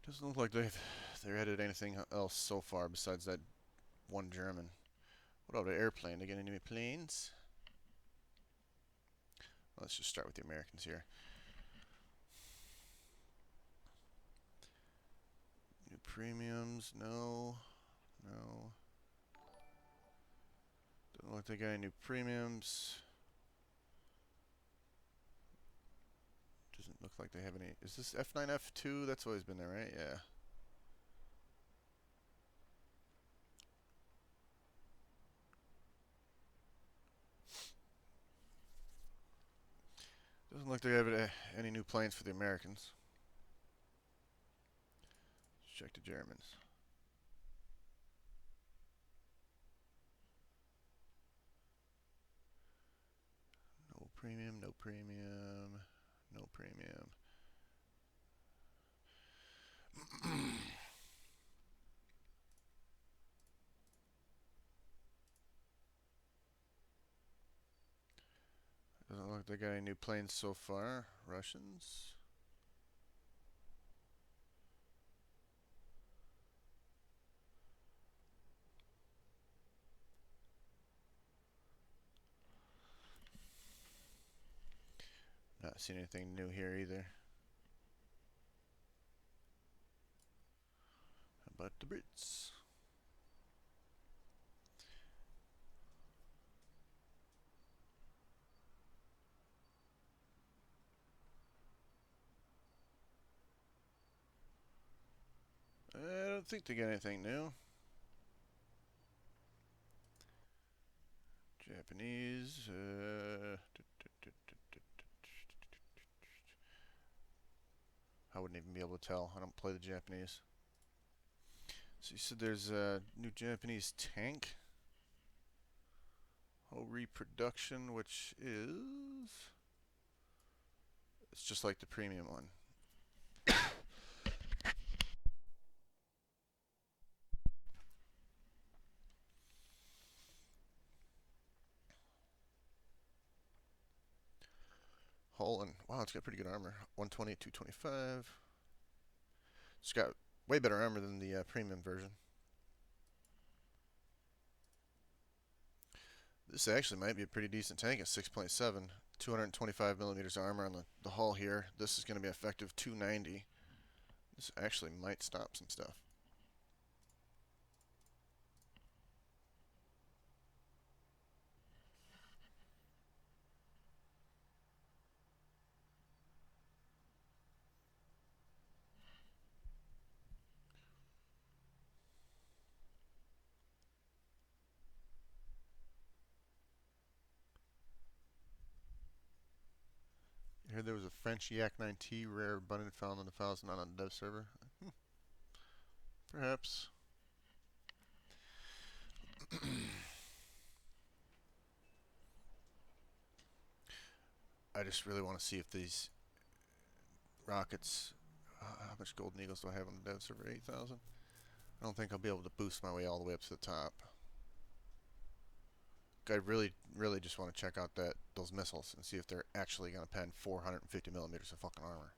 Doesn't look like they're headed anything else so far besides that one German. What about the airplane? They get any planes? Let's just start with the Americans here. New premiums? No. No. Doesn't look like they got any new premiums. Doesn't look like they have any. Is this F9, F2? That's always been there, right? Yeah. Doesn't look like they have any new planes for the Americans. Let's check the Germans. No premium, no premium, no premium. Doesn't look like they got any new planes so far. Russians. Not seeing anything new here either. How about the Brits? I don't think they got anything new. Japanese. I wouldn't even be able to tell. I don't play the Japanese. So you said there's a new Japanese tank. Reproduction, which is... It's just like the premium one. Hull and... Wow, it's got pretty good armor. 120, 225. It's got way better armor than the premium version. This actually might be a pretty decent tank at 6.7. 225 millimeters armor on the hull here. This is going to be effective 290. This actually might stop some stuff. You heard there was a French Yak 9T rare abundant found in the files not on the dev server? Perhaps. I just really want to see if these rockets... how much Golden Eagles do I have on the dev server? 8,000? I don't think I'll be able to boost my way all the way up to the top. I really just want to check out those missiles and see if they're actually going to pen 450 millimeters of fucking armor.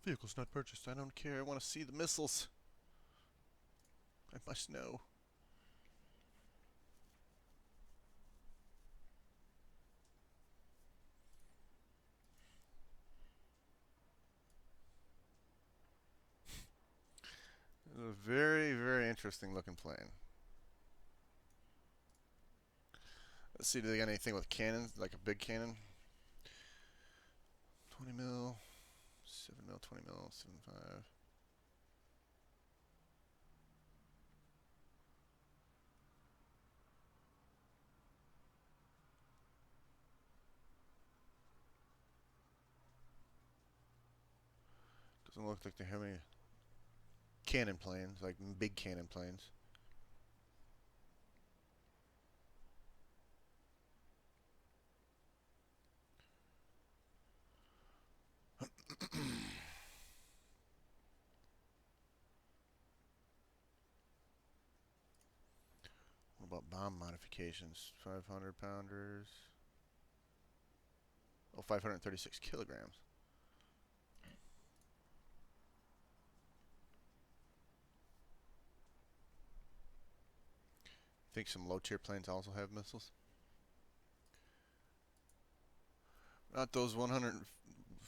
Vehicle's not purchased. I don't care. I want to see the missiles. I must know. A very, very interesting looking plane. Let's see, do they got anything with cannons, like a big cannon? 20 mil, 7 mil, 20 mil, 7.5. Doesn't look like they have any cannon planes, like big cannon planes. What about bomb modifications? 500 pounders. Oh, 536 kilograms. Think some low-tier planes also have missiles? Not those 100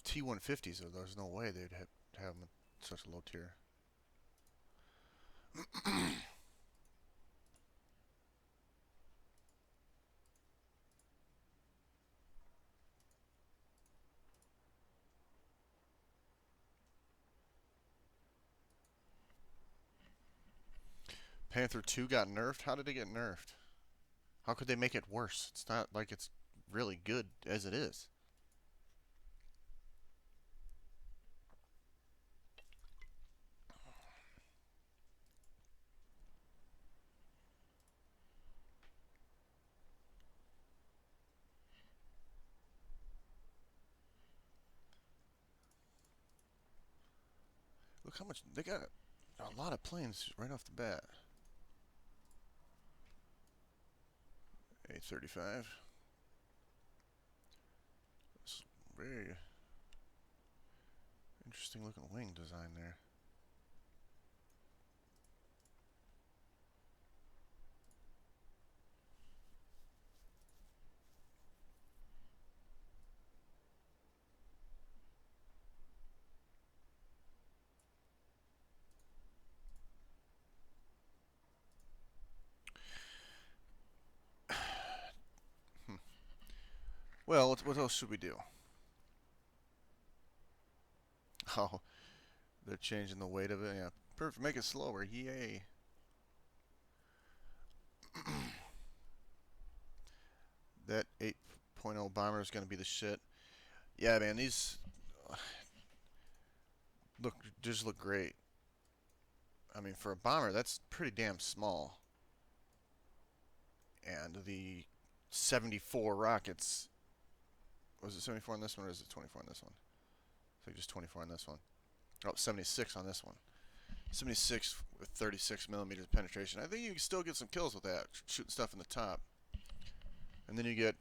T-150s, though. There's no way they'd have them at such a low tier. Panther 2 got nerfed? How did it get nerfed? How could they make it worse? It's not like it's really good as it is. Look how much they got. A lot of planes right off the bat. 835. It's very interesting looking wing design there. Well, what else should we do? Oh, they're changing the weight of it. Yeah, perfect. Make it slower. Yay. That 8.0 bomber is going to be the shit. Yeah, man, these just look great. I mean, for a bomber, that's pretty damn small. And the 74 rockets. Was it 74 on this one, or is it 24 on this one? I think just 24 on this one. Oh, 76 on this one. 76 with 36 millimeters penetration. I think you can still get some kills with that, shooting stuff in the top. And then you get...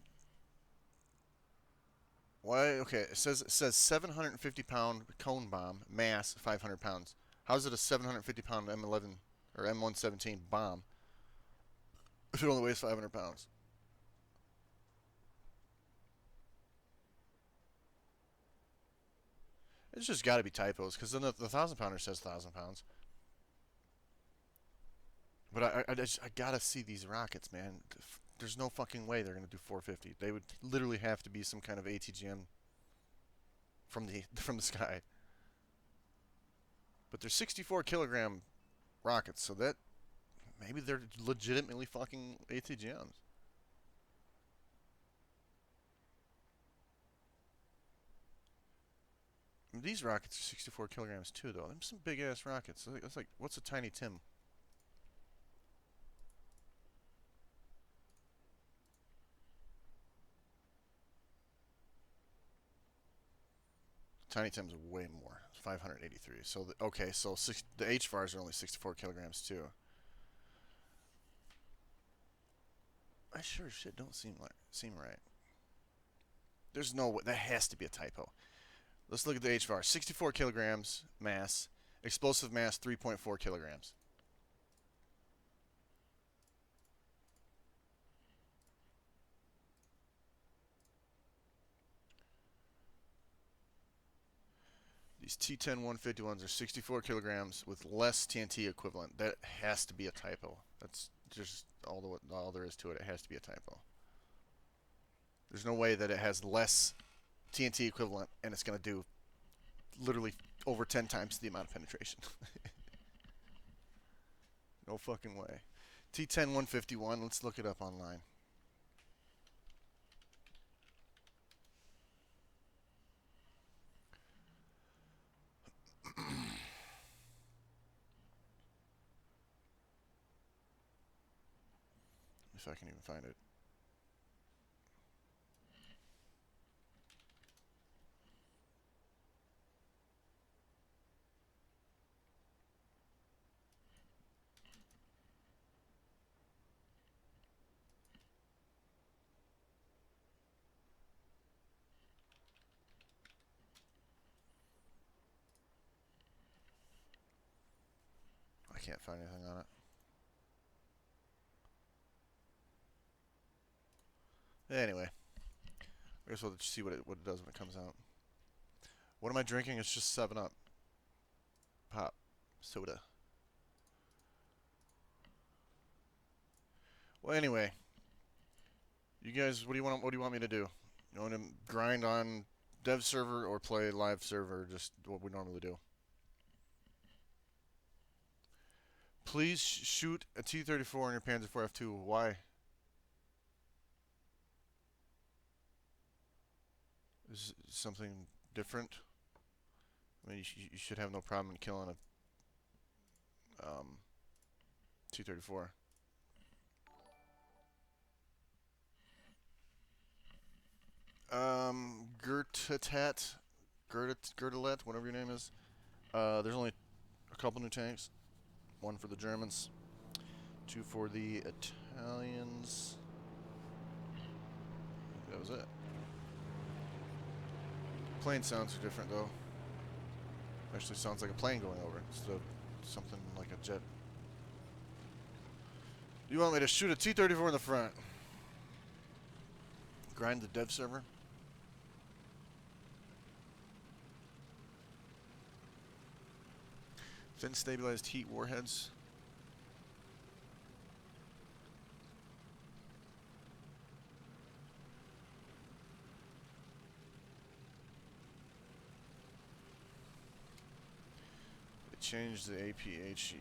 Why? Okay, it says 750-pound cone bomb, mass 500 pounds. How is it a 750-pound M11 or M117 bomb if it only weighs 500 pounds? It's just got to be typos, because then the 1,000-pounder says 1,000 pounds. But I gotta see these rockets, man. There's no fucking way they're gonna do 450. They would literally have to be some kind of ATGM from the sky. But they're 64 kilogram rockets, so that maybe they're legitimately fucking ATGMs. These rockets are 64 kilograms too, though. Them some big ass rockets. That's like, what's a Tiny Tim? Tiny Tim's way more. It's 583. So okay, so the HVARs are only 64 kilograms too. I sure as shit don't seem right. There's no way. That has to be a typo. Let's look at the HVAR. 64 kilograms mass. Explosive mass 3.4 kilograms. These T10 151s are 64 kilograms with less TNT equivalent. That has to be a typo. That's just all there is to it. It has to be a typo. There's no way that it has less TNT equivalent and it's going to do literally over 10 times the amount of penetration. No fucking way. T10 151, let's look it up online. If I can even find it. can't find anything on it. Anyway, I guess we'll see what it does when it comes out. What am I drinking? It's just 7-Up. Pop. Soda. Well, anyway. You guys, what do you want me to do? You want to grind on dev server or play live server, just what we normally do? Please shoot a T-34 on your Panzer IV F2. Why? Is something different? I mean, you should have no problem in killing a T-34. Gertelet, whatever your name is. There's only a couple new tanks. One for the Germans, 2 for the Italians. That was it. Plane sounds are different though. Actually sounds like a plane going over instead of something like a jet. You want me to shoot a T-34 in the front? Grind the dev server? Fin stabilized heat warheads. They changed the APHE.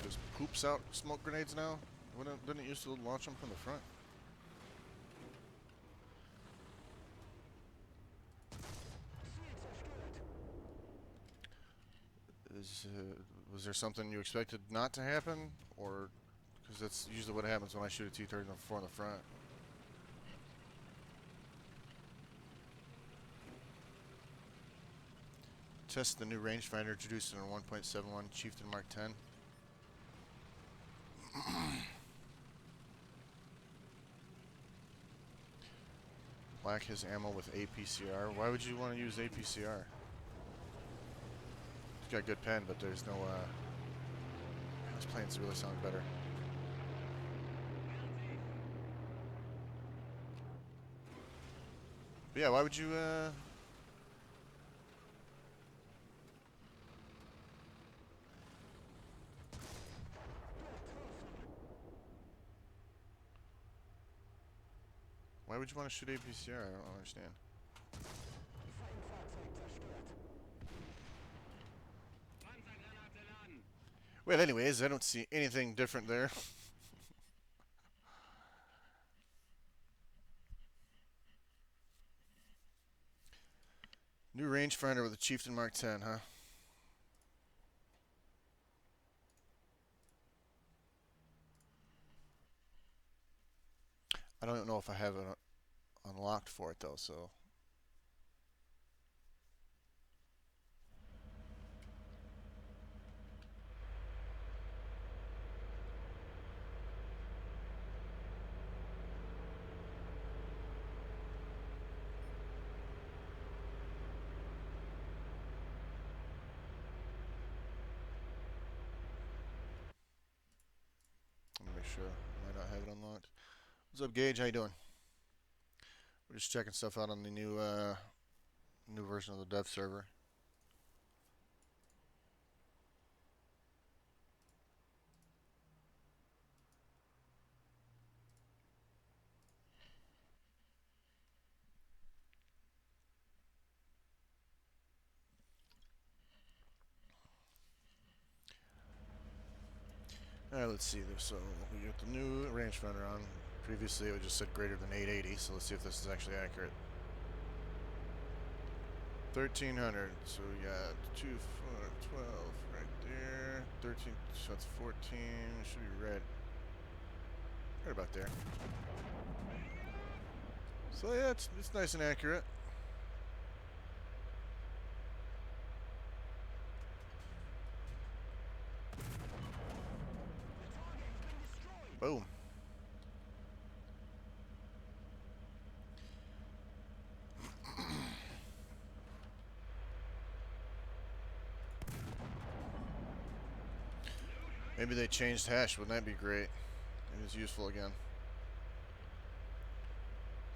Just poops out smoke grenades now? Didn't it used to launch them from the front? Was there something you expected not to happen? Or, because that's usually what happens when I shoot a T-34 in the front. Test the new rangefinder introduced in a 1.71 Chieftain Mark 10. Black his ammo with APCR. Why would you want to use APCR? It's got good pen, but there's no, this plane's really sound better. But yeah, why would you, why would you want to shoot APCR? I don't understand. Well, anyways, I don't see anything different there. New rangefinder with a Chieftain Mark 10, huh? I don't know if I have it unlocked for it though, so. Let me make sure. I might not have it unlocked. What's up, Gage? How you doing? We're just checking stuff out on the new new version of the dev server. Alright, let's see. So we got the new rangefinder on. Previously it just said greater than 880, so let's see if this is actually accurate. 1300, so we got 2, 4, 12 right there. 13, so that's 14, should be red. Right about there. So yeah, it's nice and accurate. Boom. Maybe they changed hash. Wouldn't that be great? It is useful again.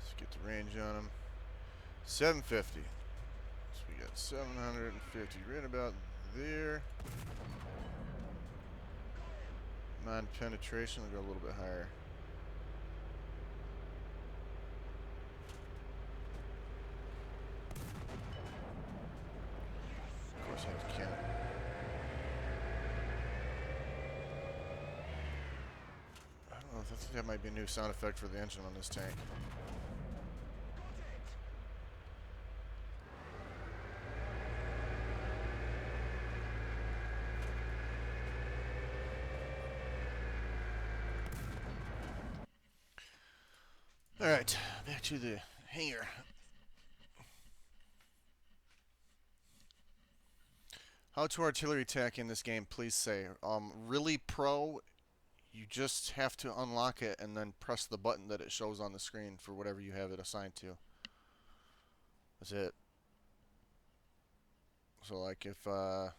Let's get the range on them. 750. So we got 750 right about there. Non-penetration, we'll go a little bit higher. Of course I have the cannon. I don't know, I think that might be a new sound effect for the engine on this tank. Alright, back to the hangar. How to artillery attack in this game, please say. Really pro, you just have to unlock it and then press the button that it shows on the screen for whatever you have it assigned to. That's it. So like if, I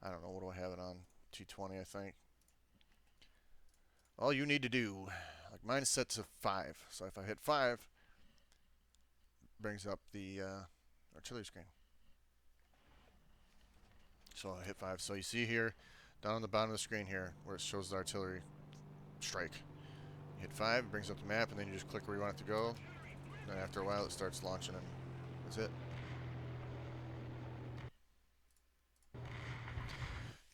don't know, what do I have it on? 220, I think. All you need to do, like mine is set to 5. So if I hit 5, brings up the artillery screen. So I hit 5. So you see here, down on the bottom of the screen here, where it shows the artillery strike. You hit 5, it brings up the map, and then you just click where you want it to go. And then after a while, it starts launching, and that's it.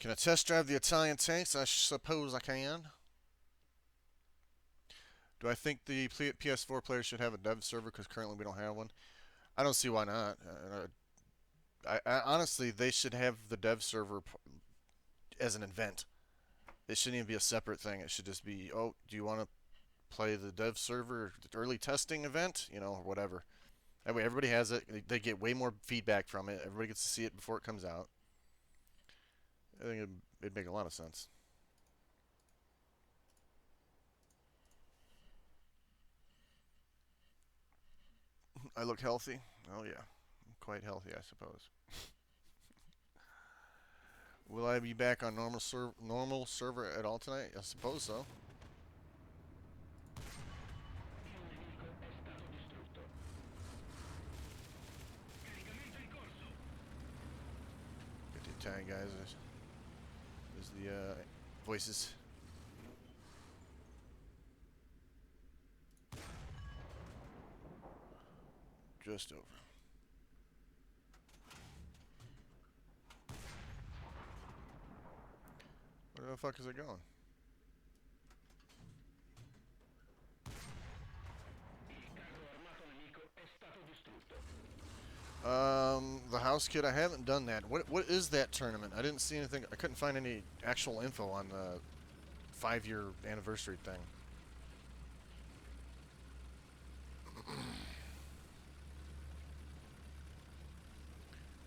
Can I test drive the Italian tanks? I suppose I can. Do I think the PS4 players should have a dev server because currently we don't have one? I don't see why not. I honestly, they should have the dev server as an event. It shouldn't even be a separate thing. It should just be, oh, do you want to play the dev server early testing event? You know, or whatever. That way everybody has it. They get way more feedback from it. Everybody gets to see it before it comes out. I think it'd make a lot of sense. I look healthy. Oh yeah, I'm quite healthy, I suppose. Will I be back on normal server at all tonight? I suppose so. Get the Italian guys. There's the voices. Just over. Where the fuck is it going? The house kit, I haven't done that. What is that tournament? I didn't see anything. I couldn't find any actual info on the 5-year anniversary thing.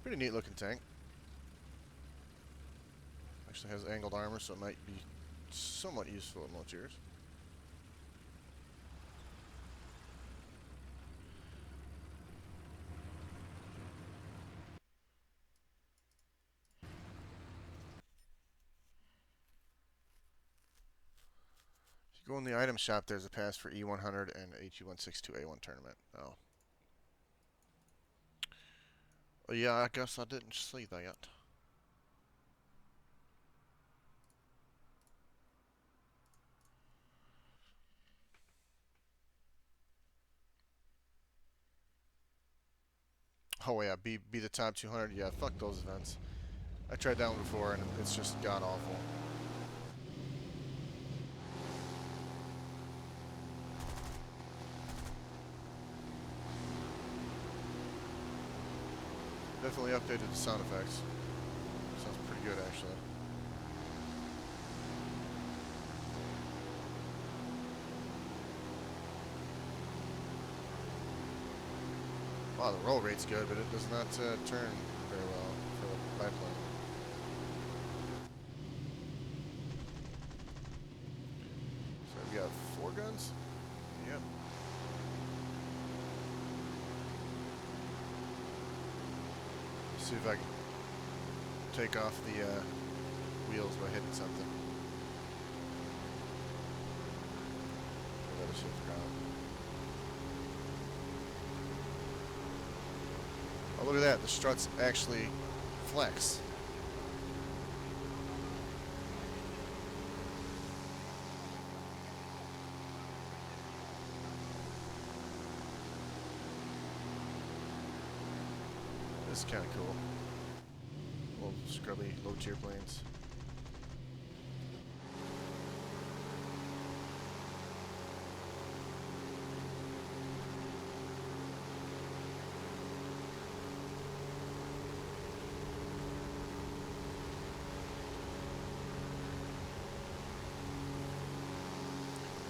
Pretty neat looking tank. Actually has angled armor, so it might be somewhat useful at most years. If you go in the item shop, there's a pass for E100 and HU162A1 tournament. Oh. Well, yeah, I guess I didn't see that yet. Oh yeah, be the top 200. Yeah, fuck those events. I tried that one before, and it's just god awful. Definitely updated the sound effects. Sounds pretty good, actually. Wow, the roll rate's good, but it does not turn very well for the biplane. happens. Yep. Let's see if I can take off the wheels by hitting something. Let us shift ground. Oh, look at that. The struts actually flex. This is kind of cool. Little scrubby, low-tier planes.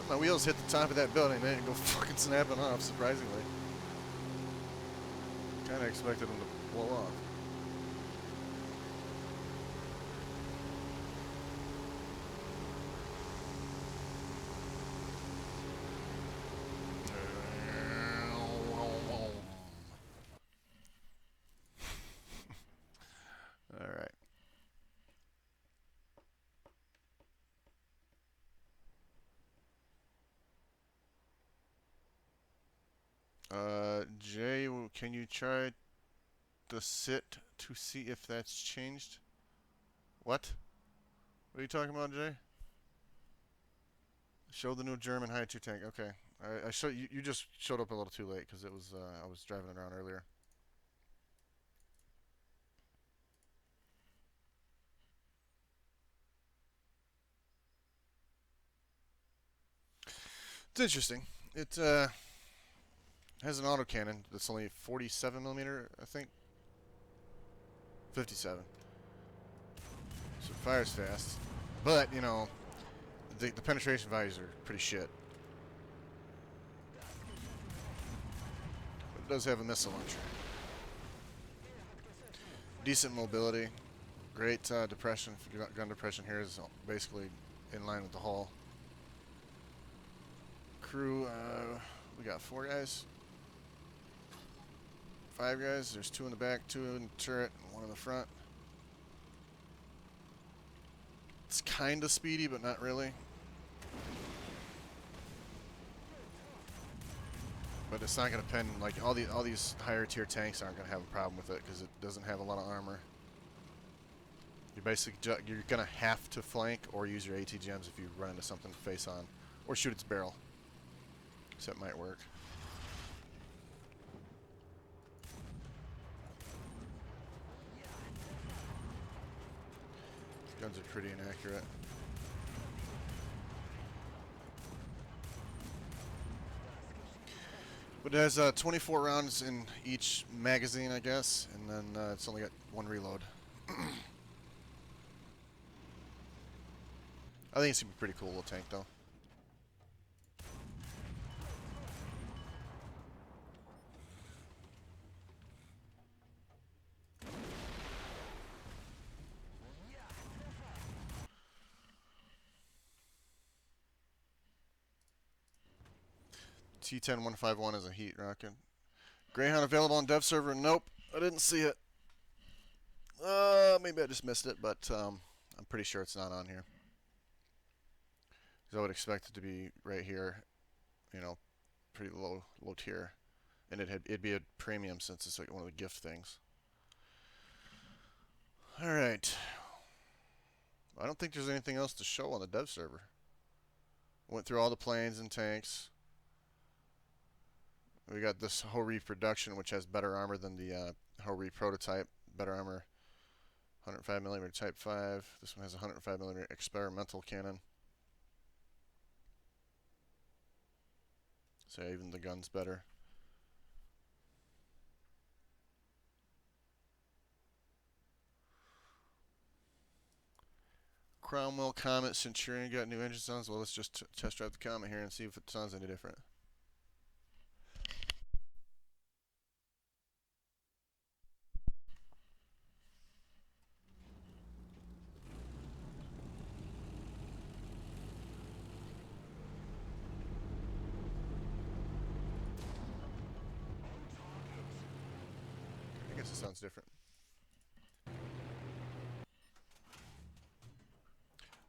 My wheels hit the top of that building, they didn't go fucking snapping off, surprisingly. Kind of expected them to blow off. All right. Jay, can you try the sit to see if that's changed? What? What are you talking about, Jay? Show the new German high-tier tank. Okay, I show you. You just showed up a little too late because it was I was driving it around earlier. It's interesting. It has an autocannon that's only 47 millimeter, I think. 57. So it fires fast, but you know, the penetration values are pretty shit. But it does have a missile launcher. Decent mobility. Great depression. Gun depression here is basically in line with the hull. Crew, we got 4 guys. 5 guys. There's 2 in the back, 2 in the turret, and 1 in the front. It's kind of speedy, but not really. But it's not going to pen like all these higher tier tanks aren't going to have a problem with it because it doesn't have a lot of armor. You're going to have to flank or use your ATGMs if you run into something face on, or shoot its barrel. So that might work. Guns are pretty inaccurate. But it has 24 rounds in each magazine, I guess, and then it's only got 1 reload. I think it's gonna be a pretty cool little tank, though. T-10-151 is a heat rocket. Greyhound available on dev server? Nope, I didn't see it. Maybe I just missed it, but I'm pretty sure it's not on here. Because I would expect it to be right here, you know, pretty low tier, and it'd be a premium since it's like one of the gift things. All right. I don't think there's anything else to show on the dev server. Went through all the planes and tanks. We got this Ho-Re production, which has better armor than the Ho-Re prototype. Better armor, 105mm Type 5. This one has a 105mm experimental cannon. So yeah, even the gun's better. Cromwell Comet Centurion got new engine sounds. Well, let's just test drive the Comet here and see if it sounds any different. sounds different.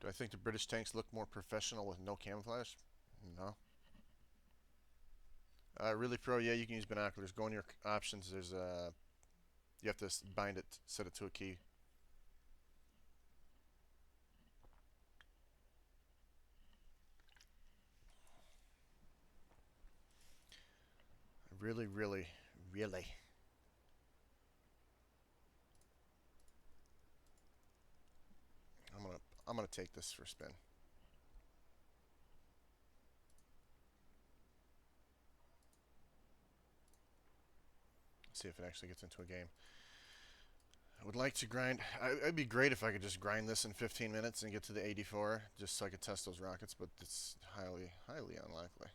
Do I think the British tanks look more professional with no camouflage? No. Really pro, yeah, you can use binoculars. Go in your options. There's you have to bind it, set it to a key. Really, really, really. I'm gonna take this for a spin. See if it actually gets into a game. I would like to grind. It'd be great if I could just grind this in 15 minutes and get to the 84, just so I could test those rockets, but it's highly, highly unlikely.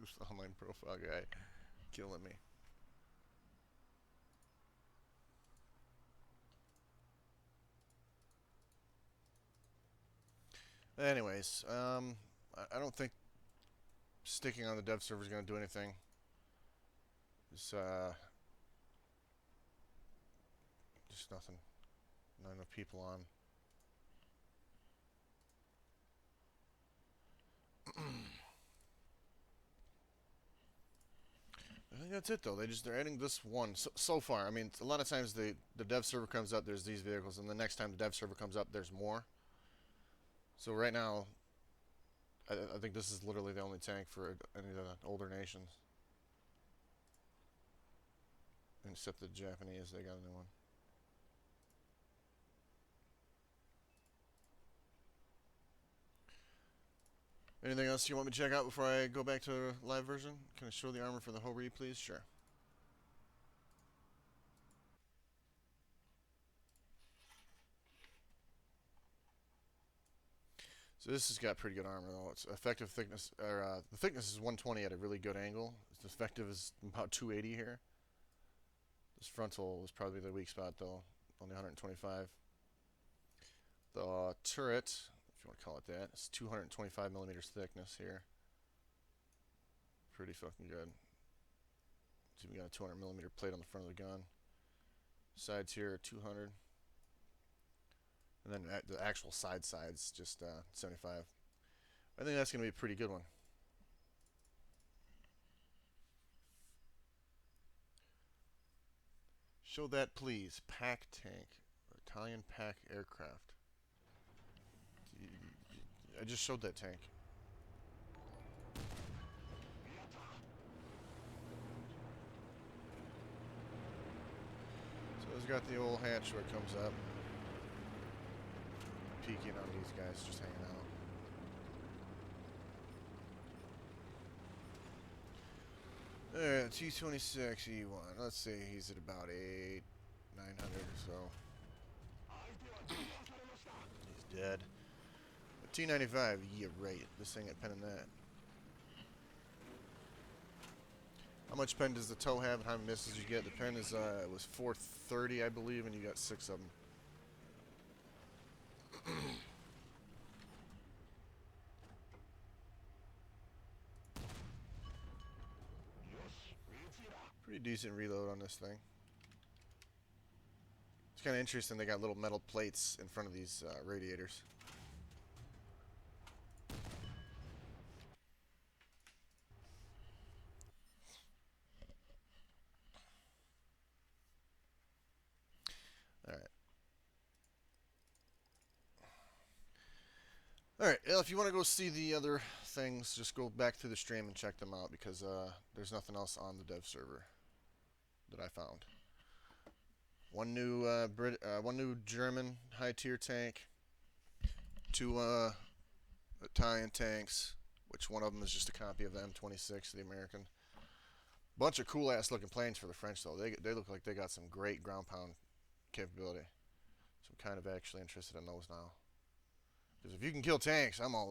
This online profile guy killing me. Anyways, I don't think sticking on the dev server is going to do anything. It's just nothing. Not enough people on. I think that's it though. They're adding this one so far. I mean, a lot of times the dev server comes up, there's these vehicles, and the next time the dev server comes up, there's more. So right now, I think this is literally the only tank for any of the older nations, except the Japanese. They got a new one. Anything else you want me to check out before I go back to live version? Can I show the armor for the Hori, please? Sure. So this has got pretty good armor though. Its effective thickness, or the thickness is 120 at a really good angle. Its effective is about 280 here. This frontal is probably the weak spot though, only 125. The turret, if you want to call it that, it's 225 millimeters thickness here. Pretty fucking good. It's even got a 200 millimeter plate on the front of the gun. Sides here are 200. And then the actual sides just 75. I think that's going to be a pretty good one. Show that, please. Pack tank. Italian pack aircraft. I just showed that tank. So it's got the old hatch where it comes up. Peeking on these guys just hanging out. Alright, T-26E1. Let's say he's at about 900 or so. He's dead. But T-95, yeah, right. This thing at pen and that. How much pen does the tow have and how many misses you get? The pen is it was 430, I believe, and you got 6 of them. Pretty decent reload on this thing. It's kind of interesting. They got little metal plates in front of these radiators. Alright, well, if you want to go see the other things, just go back through the stream and check them out because there's nothing else on the dev server that I found. One new German high-tier tank, 2 Italian tanks, which one of them is just a copy of the M26, the American. Bunch of cool ass looking planes for the French though. They look like they got some great ground pound capability. So I'm kind of actually interested in those now. Because if you can kill tanks, I'm all